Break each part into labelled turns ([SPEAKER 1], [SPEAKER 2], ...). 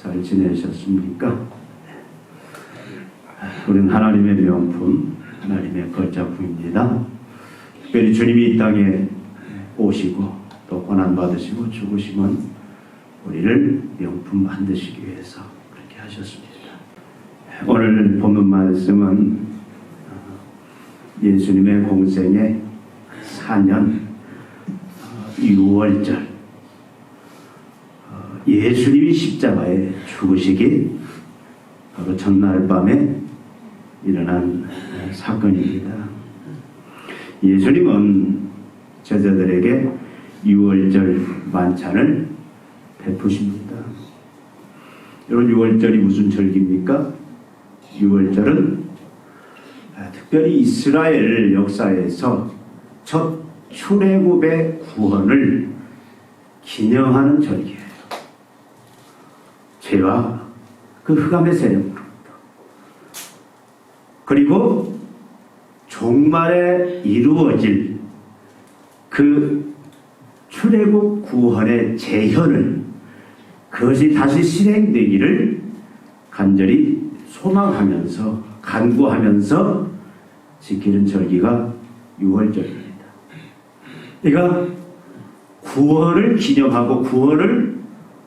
[SPEAKER 1] 잘 지내셨습니까? 우리는 하나님의 명품, 하나님의 걸작품입니다. 특별히 주님이 이 땅에 오시고 또 고난받으시고 죽으시면 우리를 명품 만드시기 위해서 그렇게 하셨습니다. 오늘 본문 말씀은 예수님의 공생의 4년 6월절, 예수님이 십자가에 죽으시기 바로 전날 밤에 일어난 사건입니다. 예수님은 제자들에게 6월절 만찬을 베푸십니다. 여러분, 6월절이 무슨 절기입니까? 6월절은 특별히 이스라엘 역사에서 첫 출애굽의 구원을 기념하는 절기예요. 죄와 그 흑암의 세력으로부터, 그리고 종말에 이루어질 그 출애굽 구원의 재현을, 그것이 다시 실행되기를 간절히 소망하면서 간구하면서 지키는 절기가 6월절입니다. 그러니까 구원을 기념하고 구원을,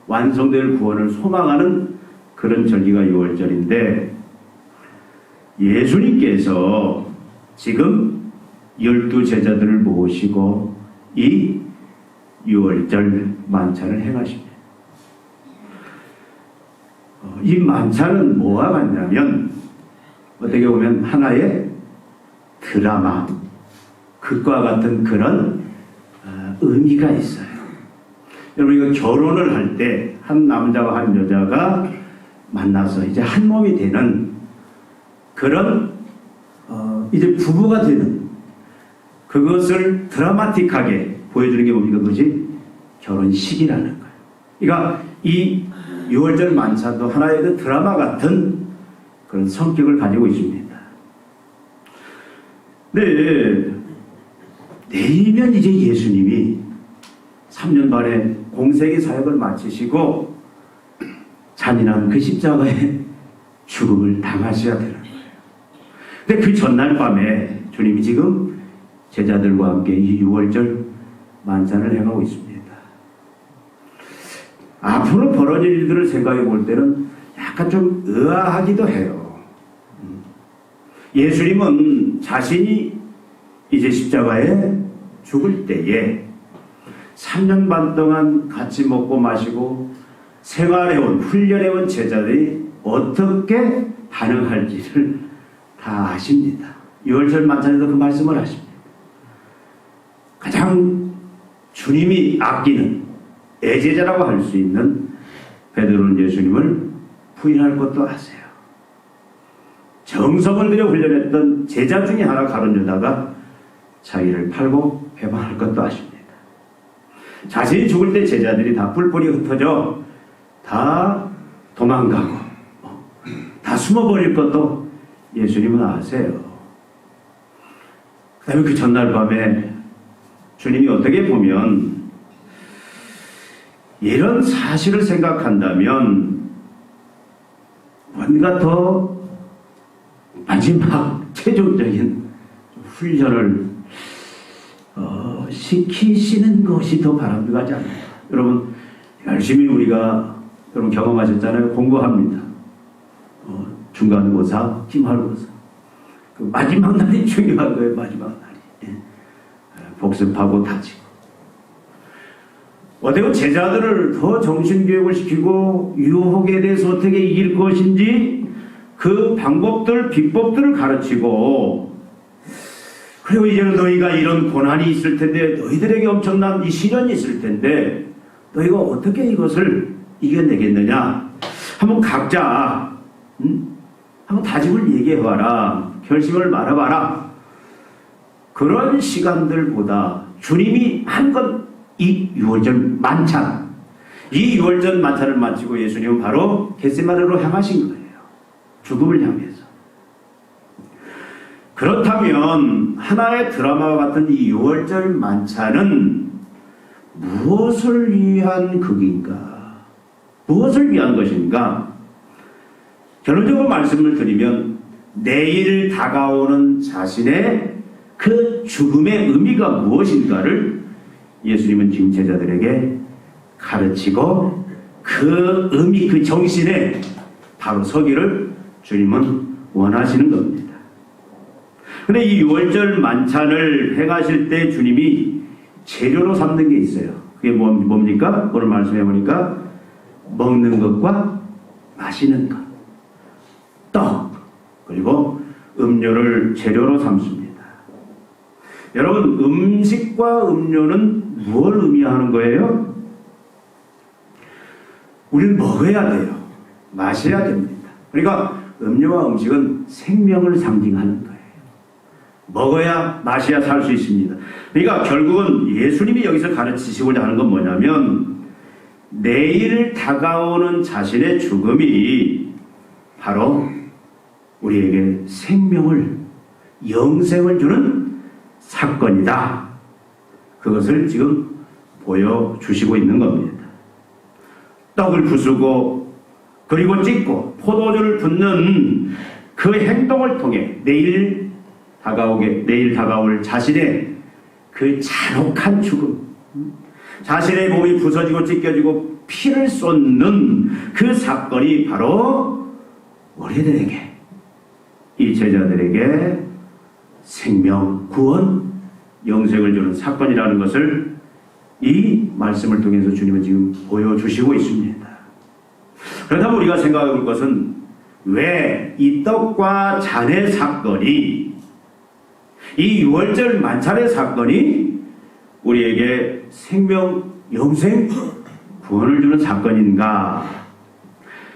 [SPEAKER 1] 완성될 구원을 소망하는 그런 절기가 6월절인데, 예수님께서 지금 12 제자들을 모시고 이 6월절 만찬을 행하십니다. 이 만찬은 뭐와 같냐면, 어떻게 보면 하나의 드라마, 극과 같은 그런 의미가 있어요. 여러분, 이거 결혼을 할 때 한 남자와 한 여자가 만나서 이제 한 몸이 되는 그런 이제 부부가 되는, 그것을 드라마틱하게 보여주는 게 뭡니까? 그것이 결혼식이라는 거예요. 그러니까 이 6월절 만찬도 하나의 그 드라마 같은 그런 성격을 가지고 있습니다. 네, 내일이면 이제 예수님이 3년 반의 공생의 사역을 마치시고 잔인한 그 십자가의 죽음을 당하셔야 되는 거예요. 근데 그 전날 밤에 주님이 지금 제자들과 함께 이 6월절 만찬을 해가고 있습니다. 앞으로 벌어질 일들을 생각해 볼 때는 약간 좀 의아하기도 해요. 예수님은 자신이 이제 십자가에 죽을 때에 3년 반 동안 같이 먹고 마시고 생활해온, 훈련해온 제자들이 어떻게 반응할지를 다 아십니다. 6월절 만찬에서 그 말씀을 하십니다. 가장 주님이 아끼는 애제자라고 할 수 있는 베드로는 예수님을 부인할 것도 아세요. 정성을 들여 훈련했던 제자 중에 하나 가룟 유다가 자기를 팔고 배반할 것도 아십니다. 자신이 죽을 때 제자들이 다 뿔뿔이 흩어져 다 도망가고 다 숨어버릴 것도 예수님은 아세요. 그 다음에 그 전날 밤에 주님이 어떻게 보면 이런 사실을 생각한다면 뭔가 더 마지막 최종적인 훈련을 시키시는 것이 더 바람직하지 않나요? 여러분, 열심히 우리가 여러분 경험하셨잖아요. 공부합니다. 중간고사, 기말고사. 그 마지막 날이 중요한 거예요. 마지막 날이. 예. 복습하고 다지고. 어떻게 제자들을 더 정신교육을 시키고 유혹에 대해서 어떻게 이길 것인지 그 방법들, 비법들을 가르치고, 그리고 이제 너희가 이런 고난이 있을 텐데, 너희들에게 엄청난 이 시련이 있을 텐데 너희가 어떻게 이것을 이겨내겠느냐, 한번 각자 한번 다짐을 얘기해봐라, 결심을 말해봐라. 그런 시간들보다 주님이 한 건 이 6월절 만찬, 이 6월절 만찬을 마치고 예수님은 바로 겟세마네로 향하신 거예요. 죽음을 향해서. 그렇다면 하나의 드라마와 같은 이 6월절 만찬은 무엇을 위한 극인가? 무엇을 위한 것인가? 결론적으로 말씀을 드리면 내일 다가오는 자신의 그 죽음의 의미가 무엇인가를 예수님은 지금 제자들에게 가르치고 그 의미, 그 정신에 바로 서기를 주님은 원하시는 겁니다. 근데 이 유월절 만찬을 행하실 때 주님이 재료로 삼는 게 있어요. 그게 뭡니까? 오늘 말씀해 보니까 먹는 것과 마시는 것, 떡, 그리고 음료를 재료로 삼습니다. 여러분, 음식과 음료는 무엇을 의미하는 거예요? 우리는 먹어야 돼요. 마셔야 됩니다. 그러니까 음료와 음식은 생명을 상징하는 거예요. 먹어야 마셔야 살 수 있습니다. 그러니까 결국은 예수님이 여기서 가르치시고자 하는 건 뭐냐면 내일 다가오는 자신의 죽음이 바로 우리에게 생명을, 영생을 주는 사건이다. 그것을 지금 보여주시고 있는 겁니다. 떡을 부수고 그리고 찢고 포도주를 붓는 그 행동을 통해 내일 다가올 자신의 그 잔혹한 죽음, 자신의 몸이 부서지고 찢겨지고 피를 쏟는 그 사건이 바로 우리들에게, 이 제자들에게 생명, 구원, 영생을 주는 사건이라는 것을 이 말씀을 통해서 주님은 지금 보여주시고 있습니다. 그렇다면 우리가 생각해 볼 것은 왜 이 떡과 잔의 사건이, 이 유월절 만찬의 사건이 우리에게 생명, 영생, 구원을 주는 사건인가?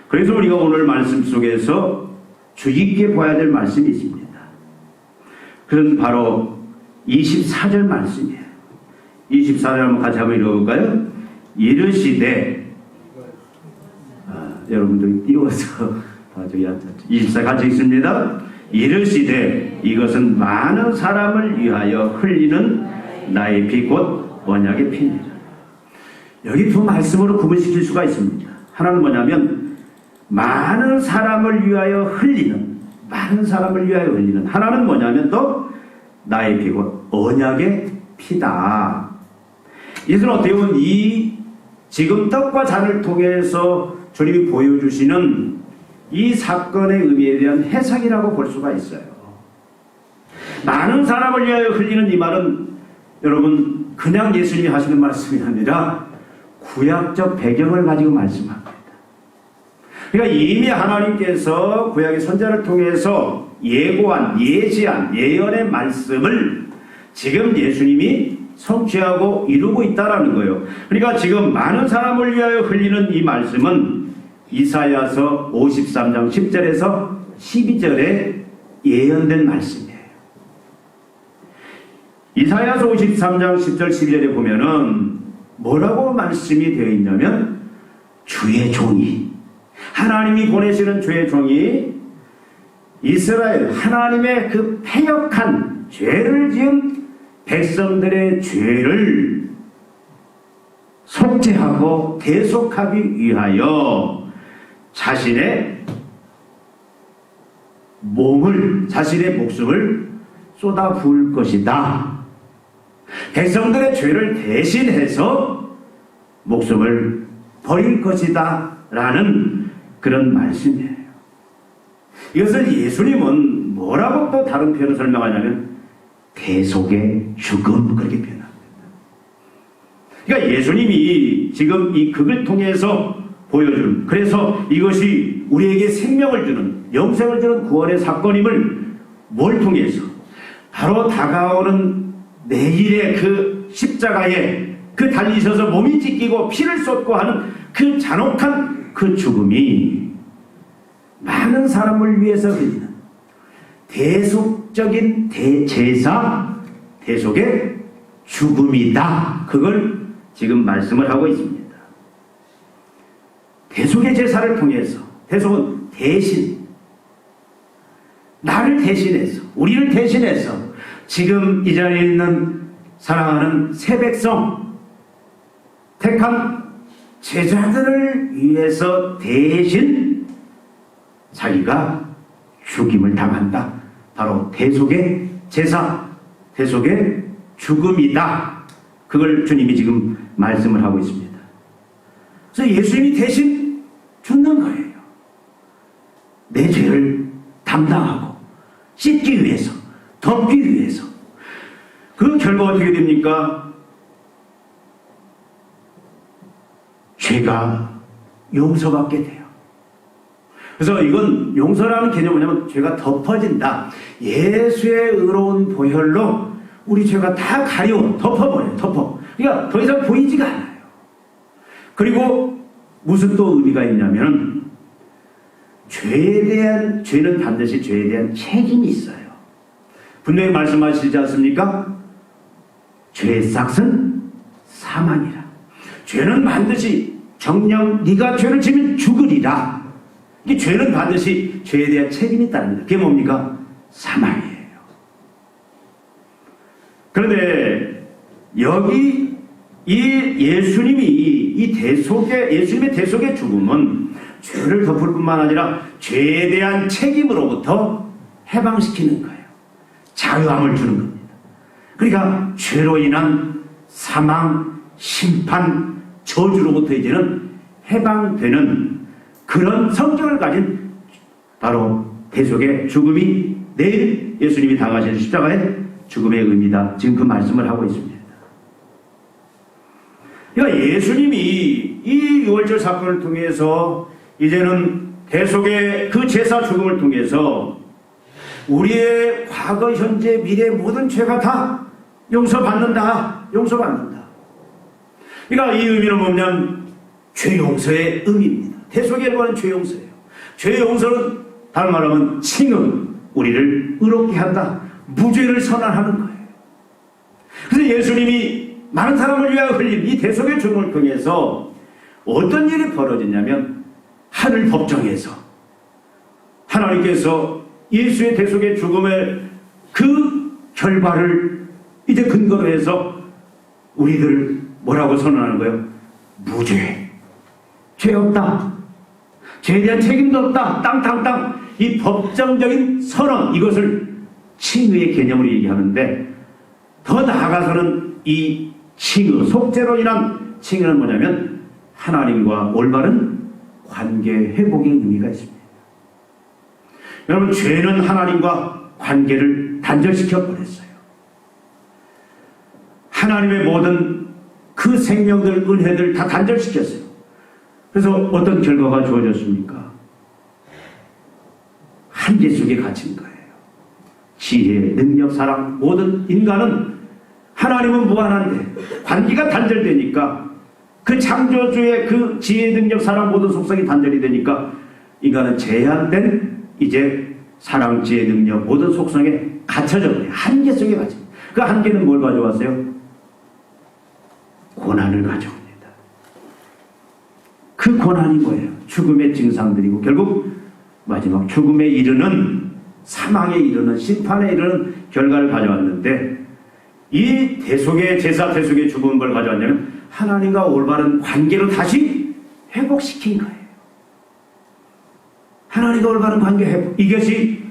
[SPEAKER 1] 그래서 우리가 오늘 말씀 속에서 주의 깊게 봐야 될 말씀이 있습니다. 그건 바로 24절 말씀이에요. 24절 한번 같이 한번 읽어볼까요? 이르시되, 여러분들이 띄워서 저기 24 같이 읽습니다. 이르시되 이것은 많은 사람을 위하여 흘리는 나의 피 곧 언약의 피니라. 여기 두 말씀으로 구분시킬 수가 있습니다. 하나는 뭐냐면 많은 사람을 위하여 흘리는, 하나는 뭐냐면 또 나의 피 곧 언약의 피다. 이것은 어떻게 보면 이 지금 떡과 잔을 통해서 주님이 보여주시는 이 사건의 의미에 대한 해석이라고 볼 수가 있어요. 많은 사람을 위하여 흘리는 이 말은 여러분 그냥 예수님이 하시는 말씀이 아니라 구약적 배경을 가지고 말씀합니다. 그러니까 이미 하나님께서 구약의 선자를 통해서 예고한, 예지한, 예언의 말씀을 지금 예수님이 성취하고 이루고 있다라는 거예요. 그러니까 지금 많은 사람을 위하여 흘리는 이 말씀은 이사야서 53장 10절에서 12절에 예언된 말씀이에요. 이사야서 53장 10절 12절에 보면은 뭐라고 말씀이 되어 있냐면 주의 종이, 하나님이 보내시는 주의 종이 이스라엘 하나님의 그 패역한 죄를 지은 백성들의 죄를 속죄하고 대속하기 위하여 자신의 목숨을 쏟아 부을 것이다. 백성들의 죄를 대신해서 목숨을 버릴 것이다 라는 그런 말씀이에요. 이것을 예수님은 뭐라고 또 다른 표현을 설명하냐면 대속의 죽음, 그렇게 표현합니다. 그러니까 예수님이 지금 이 극을 통해서 보여주는, 그래서 이것이 우리에게 생명을 주는, 영생을 주는 구원의 사건임을 뭘 통해서? 바로 다가오는 내일의 그 십자가에 그 달리셔서 몸이 찢기고 피를 쏟고 하는 그 잔혹한 그 죽음이 많은 사람을 위해서 드리는 대속적인 대제사, 대속의 죽음이다. 그걸 지금 말씀을 하고 있습니다. 대속의 제사를 통해서, 대속은 대신, 나를 대신해서, 우리를 대신해서 지금 이 자리에 있는 사랑하는 새 백성, 택한 제자들을 위해서 대신 자기가 죽임을 당한다. 바로 대속의 제사, 대속의 죽음이다. 그걸 주님이 지금 말씀을 하고 있습니다. 그래서 예수님이 대신 죽는 거예요. 내 죄를 담당하고 씻기 위해서, 덮기 위해서. 그 결과가 어떻게 됩니까? 죄가 용서받게 돼요. 그래서 이건 용서라는 개념은 뭐냐면 죄가 덮어진다. 예수의 의로운 보혈로 우리 죄가 다 가리워 덮어버려요. 덮어. 그러니까 더 이상 보이지가 않아요. 그리고 무슨 또 의미가 있냐면 죄는 반드시 죄에 대한 책임이 있어요. 분명히 말씀하시지 않습니까? 죄의 삭은 사망이라. 죄는 반드시 정녕 네가 죄를 지면 죽으리라. 이 죄는 반드시 죄에 대한 책임이 있다는 그게 뭡니까? 사망이에요. 그런데 여기 이 예수님이 예수님의 대속의 죽음은 죄를 덮을 뿐만 아니라 죄에 대한 책임으로부터 해방시키는 거예요. 자유함을 주는 겁니다. 그러니까 죄로 인한 사망, 심판, 저주로부터 이제는 해방되는 그런 성격을 가진 바로 대속의 죽음이 내일 예수님이 당하신 십자가의 죽음의 의미다. 지금 그 말씀을 하고 있습니다. 그러니까 예수님이 이 유월절 사건을 통해서 이제는 대속의 그 제사 죽음을 통해서 우리의 과거, 현재, 미래 모든 죄가 다 용서받는다. 용서받는다. 그러니까 이 의미는 뭐냐면 죄 용서의 의미입니다. 대속의 일과는 죄 용서예요. 죄 용서는 다른 말하면 칭은 우리를 의롭게 한다. 무죄를 선언하는 거예요. 그래서 예수님이 많은 사람을 위하여 흘린 이 대속의 죽음을 통해서 어떤 일이 벌어졌냐면 하늘 법정에서 하나님께서 예수의 대속의 죽음의 그 결과를 이제 근거로 해서 우리들 뭐라고 선언하는 거예요? 무죄. 죄 없다. 죄에 대한 책임도 없다. 땅땅땅. 이 법정적인 선언, 이것을 칭의의 개념으로 얘기하는데 더 나아가서는 이 칭의, 속죄로 인한 칭의는 뭐냐면 하나님과 올바른 관계 회복의 의미가 있습니다. 여러분, 죄는 하나님과 관계를 단절시켜 버렸어요. 하나님의 모든 그 생명들, 은혜들 다 단절시켰어요. 그래서 어떤 결과가 주어졌습니까? 한계 속에 갇힌 거예요. 지혜, 능력, 사랑, 모든 인간은 하나님은 무한한데 관계가 단절되니까 그 창조주의 그 지혜, 능력, 사랑, 모든 속성이 단절이 되니까 인간은 제한된 이제 사랑, 지혜, 능력, 모든 속성에 갇혀져 버려요. 한계 속에 갇혀. 그 한계는 뭘 가져왔어요? 고난을 가져옵니다. 그 고난이 뭐예요? 죽음의 증상들이고 결국 마지막 죽음에 이르는, 사망에 이르는, 심판에 이르는 결과를 가져왔는데 이 대속의 제사, 대속의 죽음을 뭘 가져왔냐면 하나님과 올바른 관계로 다시 회복시킨 거예요. 하나님과 올바른 관계 회복. 이것이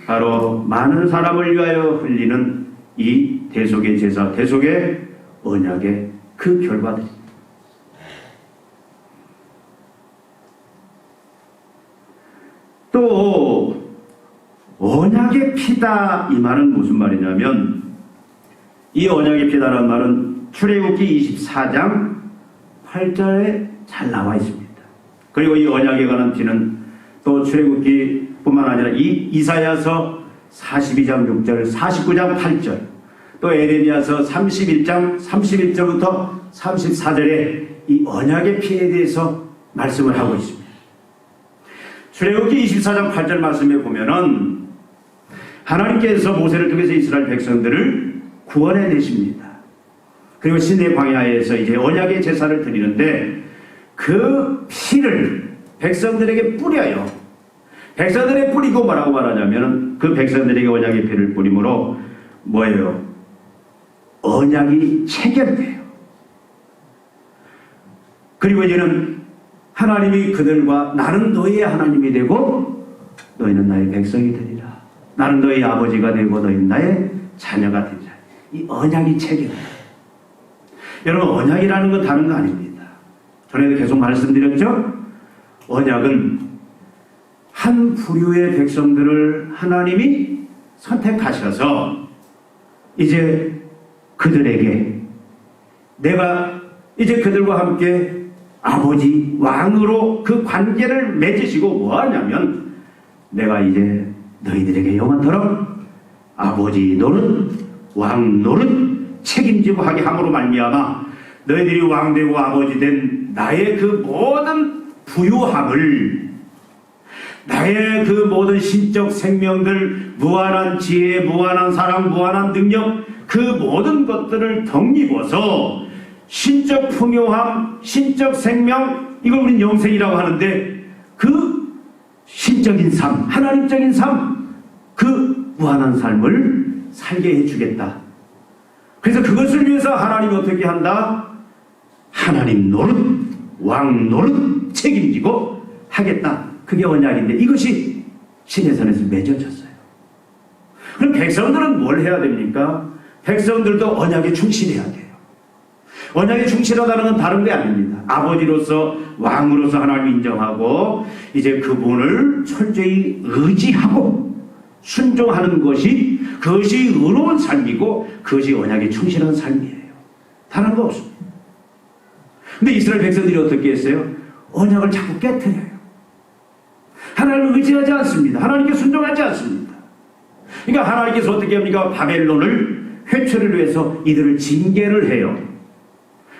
[SPEAKER 1] 바로 많은 사람을 위하여 흘리는 이 대속의 제사, 대속의 언약의 그 결과들입니다. 또 언약의 피다, 이 말은 무슨 말이냐면 이 언약의 피다라는 말은 출애굽기 24장 8절에 잘 나와 있습니다. 그리고 이 언약에 관한 피는 또 출애굽기뿐만 아니라 이사야서 42장 6절, 49장 8절, 또 에레미야서 31장 31절부터 34절에 이 언약의 피에 대해서 말씀을 하고 있습니다. 출애굽기 24장 8절 말씀에 보면은 하나님께서 모세를 통해서 이스라엘 백성들을 구원해 내십니다. 그리고 시내 광야에서 이제 언약의 제사를 드리는데 그 피를 백성들에게 뿌려요. 백성들에게 뿌리고 뭐라고 말하냐면 그 백성들에게 언약의 피를 뿌림으로 뭐예요? 언약이 체결돼요. 그리고 이제는 하나님이 그들과 나는 너희의 하나님이 되고 너희는 나의 백성이 되리라. 나는 너희 아버지가 되고 너희는 나의 자녀가 되리라. 이 언약이 체계입니다. 여러분, 언약이라는 건 다른 거 아닙니다. 전에도 계속 말씀드렸죠? 언약은 한 부류의 백성들을 하나님이 선택하셔서 이제 그들에게 내가 이제 그들과 함께 아버지 왕으로 그 관계를 맺으시고 뭐 하냐면 내가 이제 너희들에게 영원토록 아버지 노릇 왕 노릇 책임지고 하게 함으로 말미암아 너희들이 왕되고 아버지 된 나의 그 모든 부유함을 나의 그 모든 신적 생명들 무한한 지혜 무한한 사랑 무한한 능력 그 모든 것들을 덧입어서 신적 풍요함 신적 생명 이걸 우린 영생이라고 하는데 그 신적인 삶 하나님적인 삶 그 무한한 삶을 살게 해주겠다. 그래서 그것을 위해서 하나님이 어떻게 한다? 하나님 노릇 왕 노릇 책임지고 하겠다. 그게 언약인데 이것이 시내산에서 맺어졌어요. 그럼 백성들은 뭘 해야 됩니까? 백성들도 언약에 충실해야 돼요. 언약에 충실하다는 건 다른 게 아닙니다. 아버지로서 왕으로서 하나님을 인정하고 이제 그분을 철저히 의지하고 순종하는 것이 그것이 의로운 삶이고 그것이 언약에 충실한 삶이에요. 다른 거 없습니다. 근데 이스라엘 백성들이 어떻게 했어요? 언약을 자꾸 깨트려요. 하나님을 의지하지 않습니다. 하나님께 순종하지 않습니다. 그러니까 하나님께서 어떻게 합니까? 바벨론을 회초리로 해서 이들을 징계를 해요.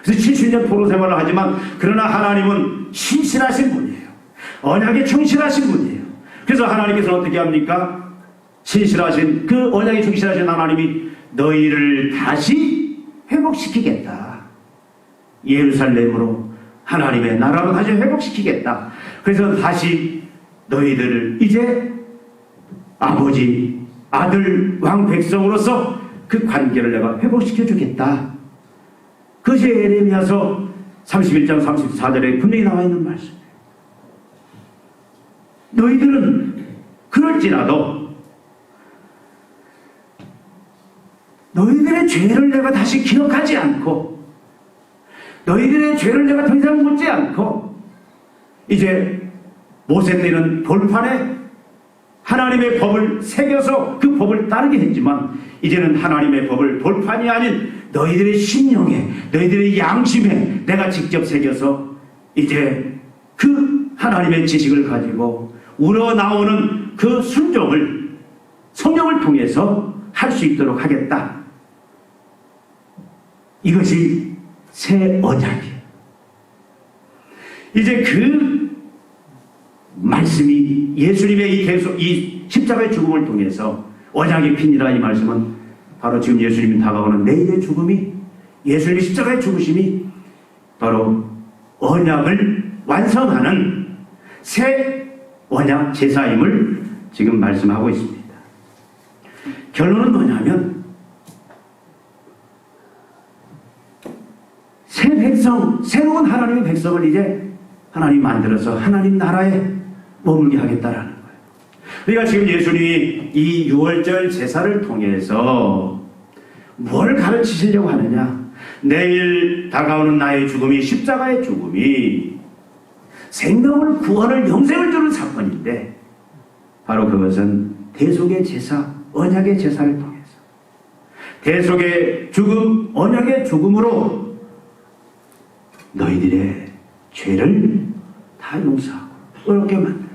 [SPEAKER 1] 그래서 70년 포로 생활을 하지만 그러나 하나님은 신실하신 분이에요. 언약에 충실하신 분이에요. 그래서 하나님께서 어떻게 합니까? 신실하신 그 언약에 충실하신 하나님이 너희를 다시 회복시키겠다. 예루살렘으로 하나님의 나라로 다시 회복시키겠다. 그래서 다시 너희들을 이제 아버지, 아들, 왕 백성으로서 그 관계를 내가 회복시켜 주겠다. 그것이 에레미야서 31장 34절에 분명히 나와 있는 말씀이에요. 너희들은 그럴지라도 너희들의 죄를 내가 다시 기억하지 않고 너희들의 죄를 내가 더 이상 묻지 않고 이제 모세 때는 돌판에 하나님의 법을 새겨서 그 법을 따르게 했지만 이제는 하나님의 법을 돌판이 아닌 너희들의 심령에 너희들의 양심에 내가 직접 새겨서 이제 그 하나님의 지식을 가지고 우러나오는 그 순종을 성령을 통해서 할 수 있도록 하겠다. 이것이 새 언약이에요. 이제 그 말씀이 예수님의 이 십자가의 죽음을 통해서 언약의 핀이라 이 말씀은 바로 지금 예수님이 다가오는 내일의 죽음이 예수님의 십자가의 죽으심이 바로 언약을 완성하는 새 언약 제사임을 지금 말씀하고 있습니다. 결론은 뭐냐면 새 백성, 새로운 하나님의 백성을 이제 하나님 만들어서 하나님 나라에 머물게 하겠다라는 거예요. 그러니까 지금 예수님이 이 6월절 제사를 통해서 뭘 가르치시려고 하느냐? 내일 다가오는 나의 죽음이 십자가의 죽음이 생명을 구원을 영생을 주는 사건인데 바로 그것은 대속의 제사, 언약의 제사를 통해서 대속의 죽음, 언약의 죽음으로 너희들의 죄를 다 용서하고 의롭게 만들고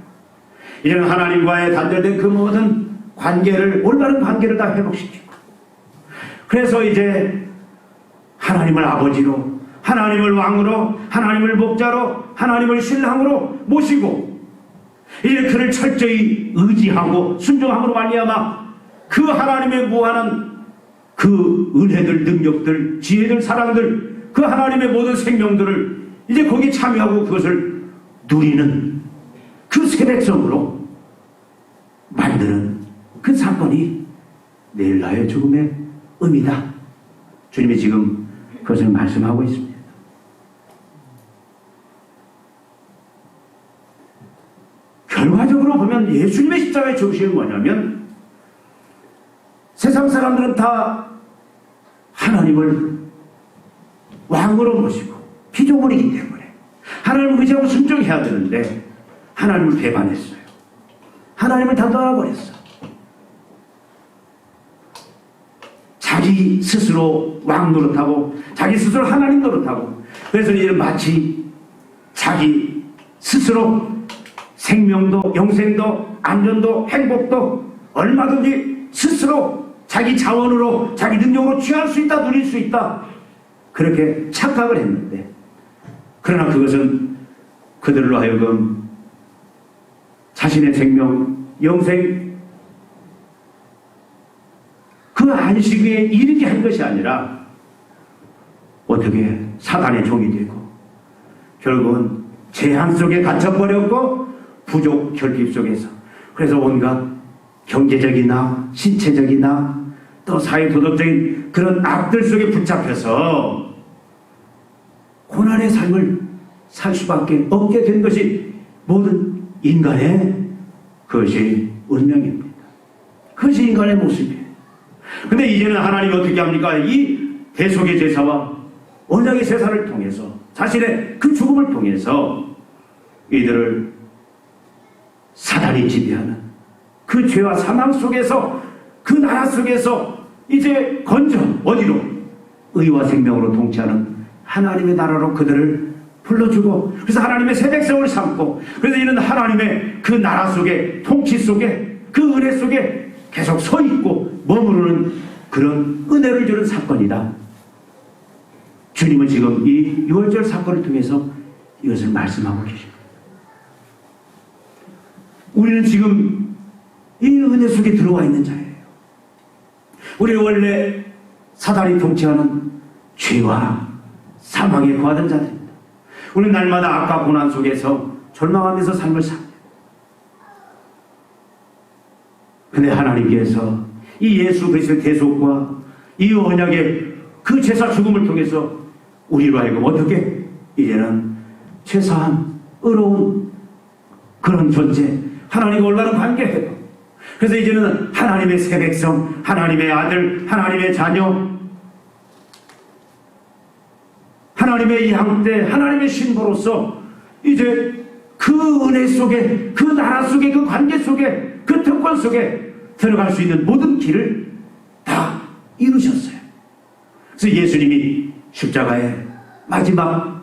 [SPEAKER 1] 이제는 하나님과의 단절된 그 모든 관계를 올바른 관계를 다 회복시키고 그래서 이제 하나님을 아버지로 하나님을 왕으로 하나님을 목자로 하나님을 신랑으로 모시고 이제 그를 철저히 의지하고 순종함으로 말미암아 그 하나님의 무한한 그 은혜들 능력들 지혜들 사랑들 그 하나님의 모든 생명들을 이제 거기에 참여하고 그것을 누리는 그 새 백성으로 만드는 그 사건이 내일 나의 죽음의 의미다. 주님이 지금 그것을 말씀하고 있습니다. 결과적으로 보면 예수님의 십자가의 정신이 뭐냐면 세상 사람들은 다 하나님을 왕으로 모시고 피조물이기 때문에 하나님을 의지하고 순종해야 되는데 하나님을 배반했어요. 하나님을 다 떠나버렸어. 자기 스스로 왕 노릇하고 자기 스스로 하나님 노릇하고 그래서 이제 마치 자기 스스로 생명도 영생도 안전도 행복도 얼마든지 스스로 자기 자원으로 자기 능력으로 취할 수 있다 누릴 수 있다 그렇게 착각을 했는데 그러나 그것은 그들로 하여금 자신의 생명 영생 그 안식에 이르게 한 것이 아니라 어떻게 사단의 종이 되고 결국은 재앙 속에 갇혀버렸고 부족 결핍 속에서 그래서 온갖 경제적이나 신체적이나 또 사회도덕적인 그런 악들 속에 붙잡혀서 고난의 삶을 살 수밖에 없게 된 것이 모든 인간의 그것이 운명입니다. 그것이 인간의 모습이에요. 근데 이제는 하나님이 어떻게 합니까? 이 대속의 제사와 언약의 제사를 통해서 자신의 그 죽음을 통해서 이들을 사단이 지배하는 그 죄와 사망 속에서 그 나라 속에서 이제 건져 어디로? 의와 생명으로 통치하는 하나님의 나라로 그들을 불러주고 그래서 하나님의 새 백성을 삼고 그래서 이는 하나님의 그 나라 속에 통치 속에 그 은혜 속에 계속 서 있고 머무르는 그런 은혜를 주는 사건이다. 주님은 지금 이 유월절 사건을 통해서 이것을 말씀하고 계십니다. 우리는 지금 이 은혜 속에 들어와 있는 자예요. 우리는 원래 사단이 통치하는 죄와 사망에 거하던 자들입니다. 우리는 날마다 악과 고난 속에서 절망하면서 삶을 삽니다. 근데 하나님께서 이 예수 그리스도의 대속과 이 언약의 그 제사 죽음을 통해서 우리로 하여금 어떻게 이제는 최소한 의로운 그런 존재 하나님과 올바른 관계해요. 그래서 이제는 하나님의 새 백성 하나님의 아들 하나님의 자녀 하나님의 양떼 하나님의 신부로서 이제 그 은혜 속에 그 나라 속에 그 관계 속에 그 특권 속에 들어갈 수 있는 모든 길을 다 이루셨어요. 그래서 예수님이 십자가의 마지막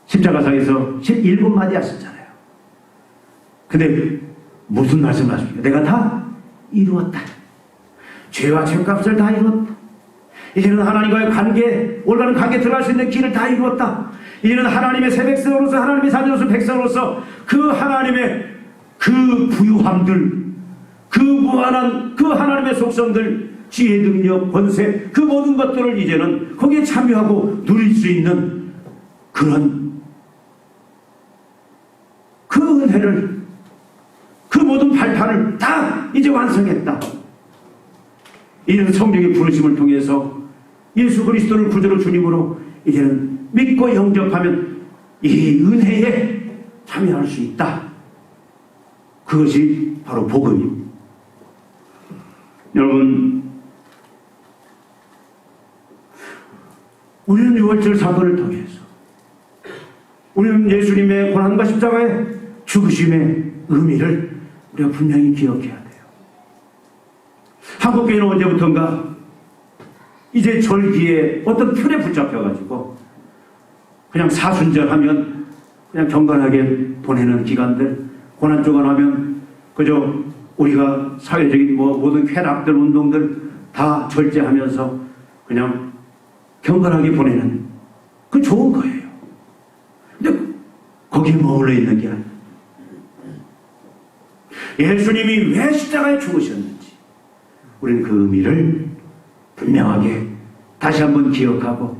[SPEAKER 1] 십자가상에서 11마디 하셨잖아요. 근데 무슨 말씀을 하십니까? 내가 다 이루었다. 죄와 죄값을 다 이루었다. 이제는 하나님과의 관계, 올바른 관계에 들어갈 수 있는 길을 다 이루었다. 이제는 하나님의 새 백성으로서 하나님의 자녀로서 백성으로서 그 하나님의 그 부유함들 그 무한한 그 하나님의 속성들 지혜, 능력, 권세 그 모든 것들을 이제는 거기에 참여하고 누릴 수 있는 그런 그 은혜를 그 모든 발판을 다 이제 완성했다. 이제는 성령의 부르심을 통해서 예수 그리스도를 구주로 주님으로 이제는 믿고 영접하면 이 은혜에 참여할 수 있다. 그것이 바로 복음입니다. 여러분, 우리는 유월절 사건을 통해서 우리는 예수님의 고난과 십자가의 죽으심의 의미를 우리가 분명히 기억해야 돼요. 한국교회는 언제부턴가 이제 절기에 어떤 틀에 붙잡혀가지고 그냥 사순절하면 그냥 경건하게 보내는 기간들, 고난주간하면 그저 우리가 사회적인 모든 쾌락들, 운동들 다 절제하면서 그냥 경건하게 보내는 그 좋은 거예요. 근데 거기에 머물러 있는 게 아니에요. 예수님이 왜 십자가에 죽으셨는지 우리는 그 의미를 분명하게 다시 한번 기억하고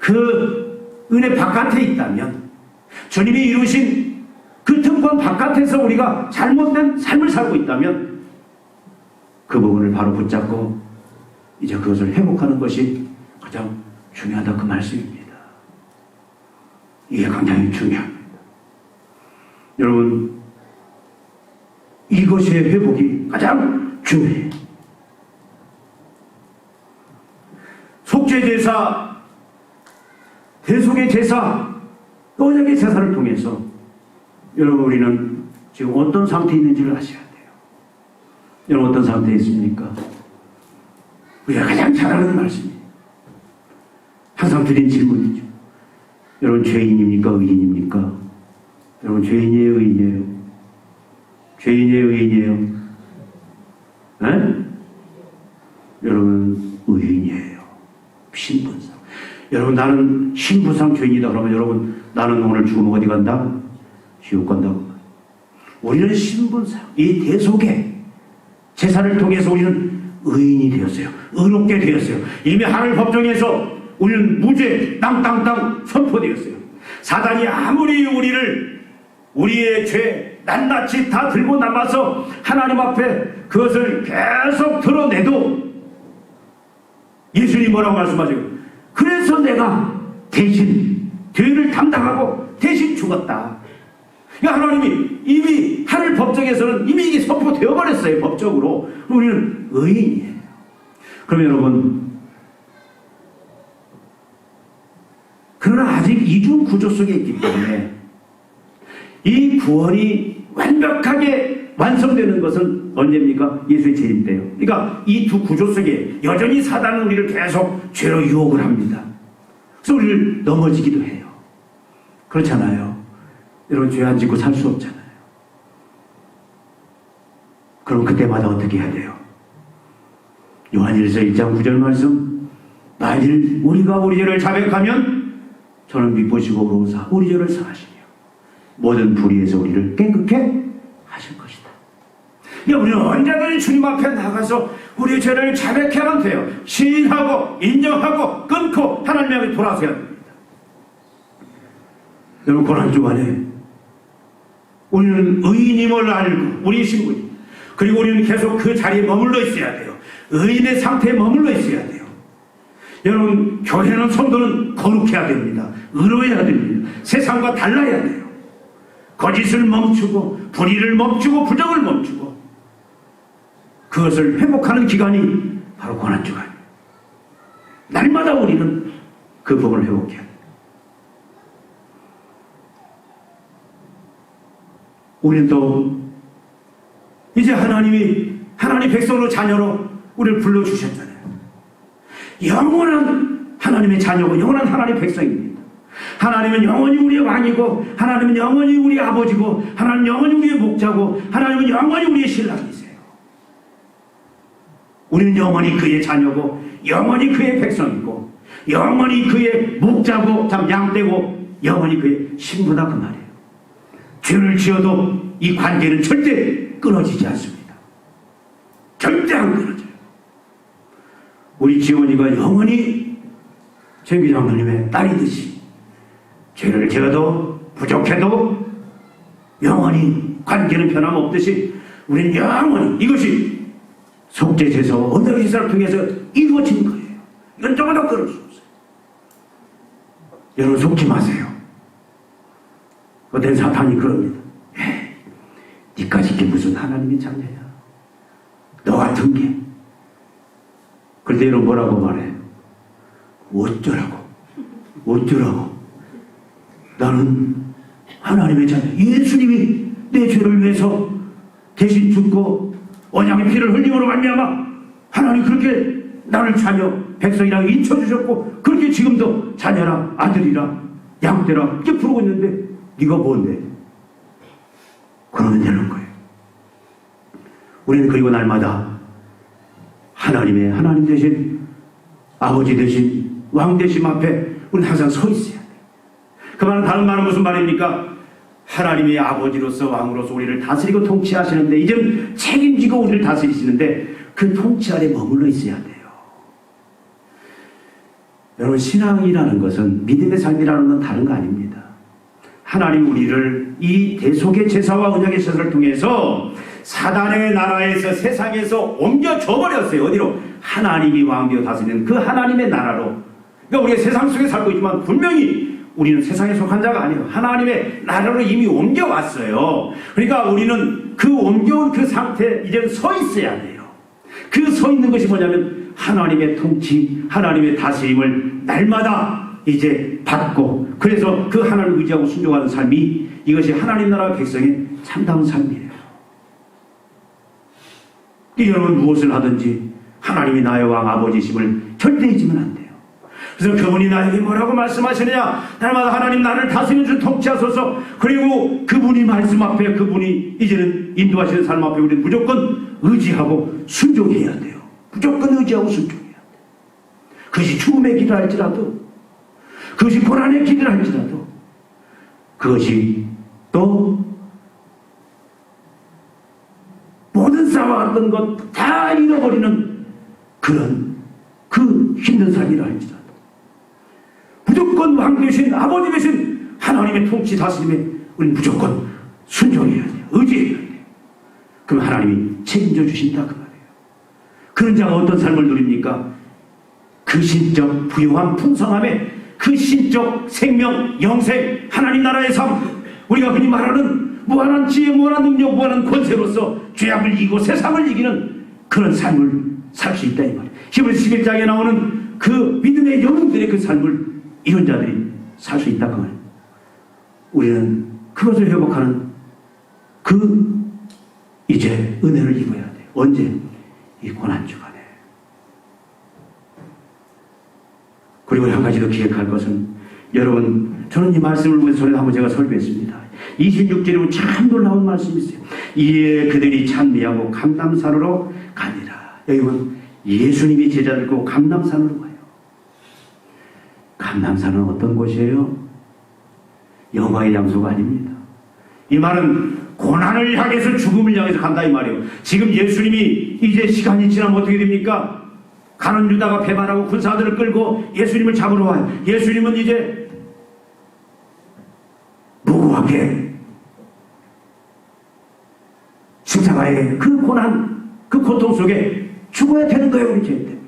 [SPEAKER 1] 그 은혜 바깥에 있다면 주님이 이루신 그 특권 바깥에서 우리가 잘못된 삶을 살고 있다면 그 부분을 바로 붙잡고 이제 그것을 회복하는 것이 가장 중요하다 그 말씀입니다. 이게 굉장히 중요합니다. 여러분 이것의 회복이 가장 중요해요. 속죄제사, 대속의 제사, 언약의 제사를 통해서 여러분 우리는 지금 어떤 상태에 있는지를 아셔야 돼요. 여러분 어떤 상태에 있습니까? 우리가 가장 잘 아는 말씀이에요. 항상 드린 질문이죠. 여러분 죄인입니까? 의인입니까? 여러분 죄인이에요? 의인이에요? 죄인이에요? 의인이에요? 네? 여러분 의인이에요. 신분상. 여러분 나는 신분상 죄인이다 그러면 여러분 나는 오늘 죽으면 어디 간다? 지옥 간다고. 우리는 신분상 이 대속의 제사를 통해서 우리는 의인이 되었어요. 의롭게 되었어요. 이미 하늘 법정에서 우리는 무죄 땅땅땅 선포되었어요. 사단이 아무리 우리의 죄 낱낱이 다 들고 남아서 하나님 앞에 그것을 계속 드러내도 예수님이 뭐라고 말씀하세요? 그래서 내가 대신 죄를 담당하고 대신 죽었다. 그러니까 하나님이 이미 하늘 법정에서는 이미 이게 선포되어 버렸어요. 법적으로. 우리는 의인이에요. 그러면 여러분, 그러나 아직 이중 구조 속에 있기 때문에 이 구원이 완벽하게 완성되는 것은 언제입니까? 예수의 재림 때요. 그러니까 이 두 구조 속에 여전히 사단은 우리를 계속 죄로 유혹을 합니다. 그래서 우리를 넘어지기도 해요. 그렇잖아요. 여러분 죄 안 짓고 살 수 없잖아요. 그럼 그때마다 어떻게 해야 돼요? 요한일서 1장 9절 말씀, 만일 우리가 우리 죄를 자백하면 저는 미쁘시고 의로우사 우리 죄를 사하시며 모든 불의에서 우리를 깨끗게 하실 것이다. 우리는 언제든지 주님 앞에 나가서 우리의 죄를 자백하면 돼요. 시인하고 인정하고 끊고 하나님 앞에 돌아서야 됩니다. 여러분 고난주간에 우리는 의인임을 알고 우리의 신분이, 그리고 우리는 계속 그 자리에 머물러 있어야 돼요. 의인의 상태에 머물러 있어야 돼요. 여러분 교회는 성도는 거룩해야 됩니다. 의로워야 됩니다. 세상과 달라야 돼요. 거짓을 멈추고 불의를 멈추고 부정을 멈추고 그것을 회복하는 기간이 바로 고난주간이에요. 날마다 우리는 그 법을 회복해야 돼요. 우리는 또 이제 하나님 백성으로 자녀로 우리를 불러주셨잖아요. 영원한 하나님의 자녀고 영원한 하나님의 백성입니다. 하나님은 영원히 우리의 왕이고 하나님은 영원히 우리의 아버지고 하나님은 영원히 우리의 목자고 하나님은 영원히 우리의 신랑이세요. 우리는 영원히 그의 자녀고 영원히 그의 백성이고 영원히 그의 목자고 참 양떼고 영원히 그의 신부다 그 말이에요. 죄를 지어도 이 관계는 절대 끊어지지 않습니다. 절대 안 끊어져요. 우리 지원이가 영원히 최미장 누님의 딸이듯이 죄를 지어도 부족해도 영원히 관계는 변함없듯이 우리는 영원히 이것이 속죄제사 언약의 제사를 통해서 이루어진 거예요. 이건 조금도 끊을 수 없어요. 여러분 속지 마세요. 어떤 사탄이 그럽니다. 니까지 게 무슨 하나님의 자녀야. 너 같은 게. 그럴 때 여러분 뭐라고 말해? 어쩌라고. 나는 하나님의 자녀. 예수님이 내 죄를 위해서 대신 죽고 언약의 피를 흘림으로 말미암아 하나님 그렇게 나를 자녀 백성이라고 인쳐주셨고 그렇게 지금도 자녀라 아들이라 양떼라 이렇게 부르고 있는데 네가 뭔데? 그러면 되는 거예요. 우리는 그리고 날마다 하나님 대신 아버지 대신 왕 대신 앞에 우리는 항상 서 있어야 돼요. 그 말은 다른 말은 무슨 말입니까? 하나님의 아버지로서 왕으로서 우리를 다스리고 통치하시는데 이제는 책임지고 우리를 다스리시는데 그 통치 아래 머물러 있어야 돼요. 여러분 신앙이라는 것은 믿음의 삶이라는 건 다른 거 아닙니다. 하나님 우리를 이 대속의 제사와 언약의 제사를 통해서 사단의 나라에서 세상에서 옮겨줘 버렸어요. 어디로? 하나님이 왕되어 다스리는 그 하나님의 나라로. 그러니까 우리가 세상 속에 살고 있지만 분명히 우리는 세상에 속한 자가 아니에요. 하나님의 나라로 이미 옮겨왔어요. 그러니까 우리는 그 옮겨온 그 상태에 이제는 서 있어야 돼요. 그 서 있는 것이 뭐냐면 하나님의 통치, 하나님의 다스림을 날마다 이제 받고, 그래서 그 하나님을 의지하고 순종하는 삶이, 이것이 하나님 나라 백성의 참다운 삶이에요. 여러분 무엇을 하든지 하나님이 나의 왕 아버지심을 절대 잊으면 안 돼요. 그래서 그분이 나에게 뭐라고 말씀하시느냐, 날마다 하나님 나를 다스려 주 통치하소서. 그리고 그분이 말씀 앞에, 그분이 이제는 인도하시는 삶 앞에 우리는 무조건 의지하고 순종해야 돼요. 무조건 의지하고 순종해야 돼요. 그것이 죽음의 길을 할지라도, 그것이 고난의 길을 할지라도, 그것이 또 모든 쌓아왔던 것 다 잃어버리는 그런 그 힘든 삶이라 할지라도 무조건 왕 되신, 아버지 되신 하나님의 통치 다스림에 우리는 무조건 순종해야 돼요. 의지해야 돼요. 그럼 하나님이 책임져 주신다 그 말이에요. 그런 자가 어떤 삶을 누립니까? 그 신적 부유함, 풍성함에 그 신적 생명, 영생, 하나님 나라의 삶, 우리가 흔히 말하는 무한한 지혜, 무한한 능력, 무한한 권세로서 죄악을 이기고 세상을 이기는 그런 삶을 살 수 있다 이 말이에요. 히브리서 11장에 나오는 그 믿음의 영웅들의 그 삶을 이런 자들이 살 수 있다 그 말이에요. 우리는 그것을 회복하는 그 이제 은혜를 입어야 돼요. 언제? 이 고난 주간에. 그리고 한 가지 더 기억할 것은, 여러분, 저는 이 말씀을 보면서 전에 한번 제가 설교했습니다. 26절에 보면 참 놀라운 말씀이 있어요. 이에 그들이 찬미하고 감람산으로 가니라. 여기 보면 예수님이 제자들과 감람산으로 가요. 감람산은 어떤 곳이에요? 영화의 장소가 아닙니다. 이 말은 고난을 향해서, 죽음을 향해서 간다 이 말이에요. 지금 예수님이 이제 시간이 지나면 어떻게 됩니까? 가는 유다가 배반하고 군사들을 끌고 예수님을 잡으러 와요. 예수님은 이제 무고하게 십자가의 그 고난, 그 고통 속에 죽어야 되는 거예요. 우리 죄 때문에.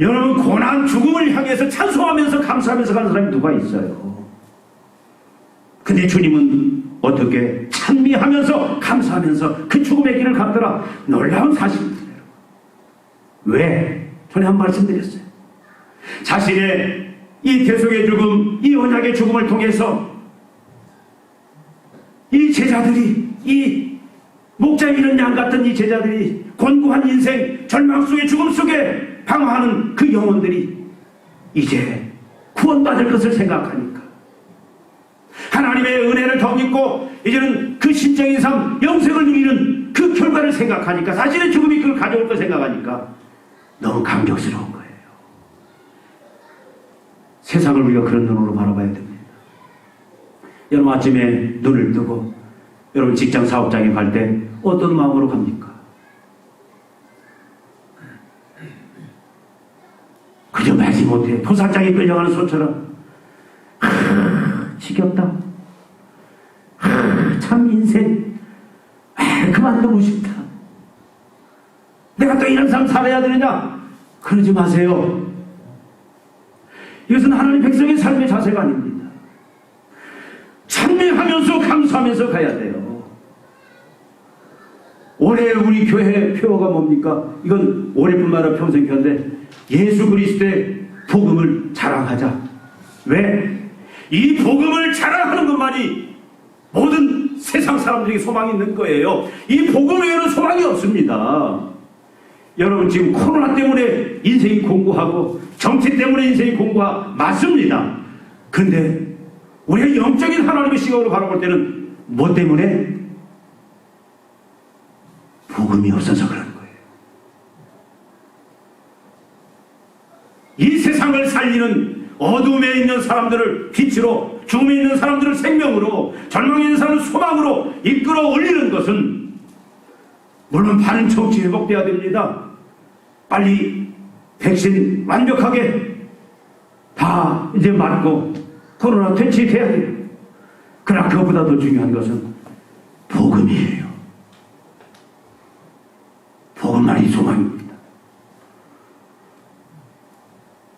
[SPEAKER 1] 여러분, 고난, 죽음을 향해서 찬송하면서 감사하면서 가는 사람이 누가 있어요? 근데 주님은 어떻게 찬미하면서 감사하면서 그 죽음의 길을 갔더라. 놀라운 사실입니다. 왜? 전에 한 말씀 드렸어요. 자신의 이 대속의 죽음, 이 언약의 죽음을 통해서 이 제자들이, 이 목자 잃은 양 같은 이 제자들이, 곤고한 인생, 절망 속에, 죽음 속에 방황하는 그 영혼들이 이제 구원받을 것을 생각하니까, 하나님의 은혜를 더 믿고 이제는 그 신적인 삶, 영생을 누리는 그 결과를 생각하니까, 자신의 죽음이 그걸 가져올 걸 생각하니까 너무 감격스러운 거예요. 세상을 우리가 그런 눈으로 바라봐야 됩니다. 여러분, 아침에 눈을 뜨고 여러분 직장 사업장에 갈 때 어떤 마음으로 갑니까? 그저 말지 못해 도살장에 끌려가는 소처럼, 지겹다, 참 인생 그만두고 싶다, 내가 또 이런 삶 살아야 되느냐, 그러지 마세요. 이것은 하나님 백성의 삶의 자세가 아닙니다. 찬미하면서 감사하면서 가야 돼요. 올해 우리 교회 표어가 뭡니까? 이건 올해뿐만 아니라 평생 표어인데, 예수 그리스도의 복음을 자랑하자. 왜? 이 복음을 자랑하는 것만이 모든 세상 사람들에게 소망이 있는 거예요. 이 복음 외에는 소망이 없습니다. 여러분, 지금 코로나 때문에 인생이 공고하고 정치 때문에 인생이 공고하 맞습니다. 근데 우리가 영적인 하나님의 시각으로 바라볼 때는 뭐 때문에? 복음이 없어서 그런 거예요. 이 세상을 살리는, 어둠에 있는 사람들을 빛으로, 죽음에 있는 사람들을 생명으로, 절망에 있는 사람을 소망으로 이끌어 올리는 것은, 물론 바른 정치 회복돼야 됩니다. 빨리 백신 완벽하게 다 이제 맞고 코로나 퇴치돼야 돼요. 그러나 그것보다 더 중요한 것은 복음이에요. 복음만이 소망입니다.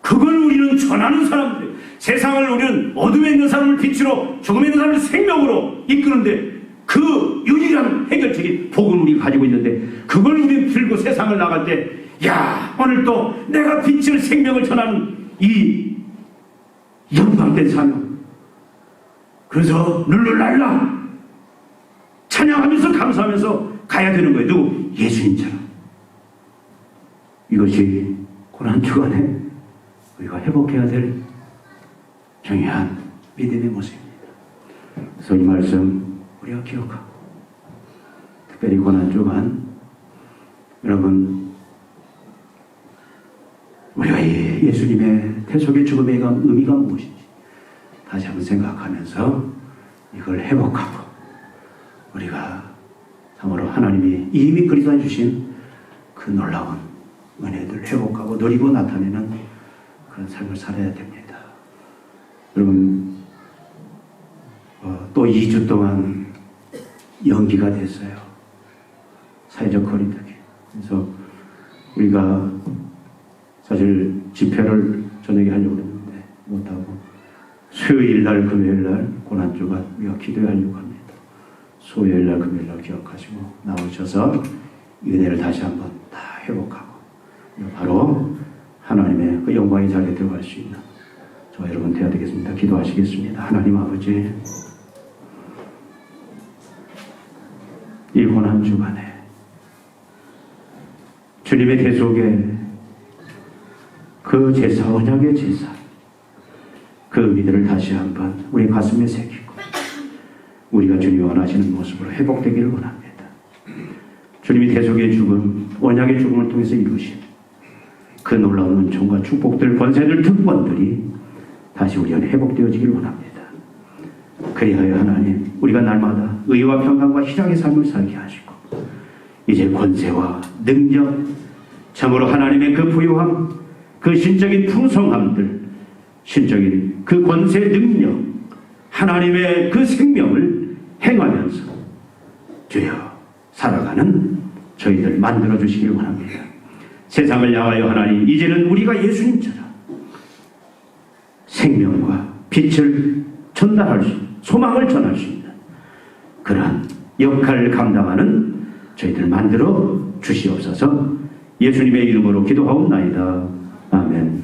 [SPEAKER 1] 그걸 우리는 전하는 사람들, 세상을 우리는 어둠에 있는 사람을 빛으로 죽음에 있는 사람을 생명으로 이끄는데 그 유일한 해결책이 복음을 우리가 가지고 있는데 그걸 우리는 들고 세상을 나갈 때 야 오늘 또 내가 빛을 생명을 전하는 이 영광된 사명 그래서 룰루랄라 찬양하면서 감사하면서 가야 되는 거예요. 누구? 예수님처럼. 이것이 고난주간에 우리가 회복해야 될 중요한 믿음의 모습입니다. 그래서 이 말씀 우리가 기억하고 특별히 고난주간 여러분 우리가 예수님의 태속의 죽음의 의미가 무엇인지 다시 한번 생각하면서 이걸 회복하고 우리가 참으로 하나님이 이미 그리스도에 주신 그 놀라운 은혜들 회복하고 누리고 나타내는 그런 삶을 살아야 됩니다. 여러분 또 2주 동안 연기가 됐어요. 사회적 거리두기. 그래서 우리가 사실 집회를 저녁에 하려고 했는데 못하고 수요일날 금요일날 고난주간 우리가 기도하려고 합니다. 수요일날 금요일날 기억하시고 나오셔서 은혜를 다시 한번 다 회복하고 바로 하나님의 그 영광의 자리에 들어갈 수 있는 저와 여러분 되어야 되겠습니다. 기도하시겠습니다. 하나님 아버지 이 고난주간에 주님의 대속에 그 제사, 언약의 제사 그 의미들을 다시 한번 우리 가슴에 새기고 우리가 주님이 원하시는 모습으로 회복되기를 원합니다. 주님이 대속의 죽음, 언약의 죽음을 통해서 이루신 그 놀라운 은총과 축복들, 권세들, 특권들이 다시 우리 안에 회복되어지기를 원합니다. 그리하여 하나님 우리가 날마다 의와 평강과 희락의 삶을 살게 하시고 이제 권세와 능력, 참으로 하나님의 그 부유함, 그 신적인 풍성함들, 신적인 그 권세 능력, 하나님의 그 생명을 행하면서 주여 살아가는 저희들 만들어 주시길 원합니다. 세상을 향하여 하나님 이제는 우리가 예수님처럼 생명과 빛을 전달할 수, 소망을 전할 수 있는 그러한 역할을 감당하는 저희들 만들어 주시옵소서. 예수님의 이름으로 기도하옵나이다. 아멘.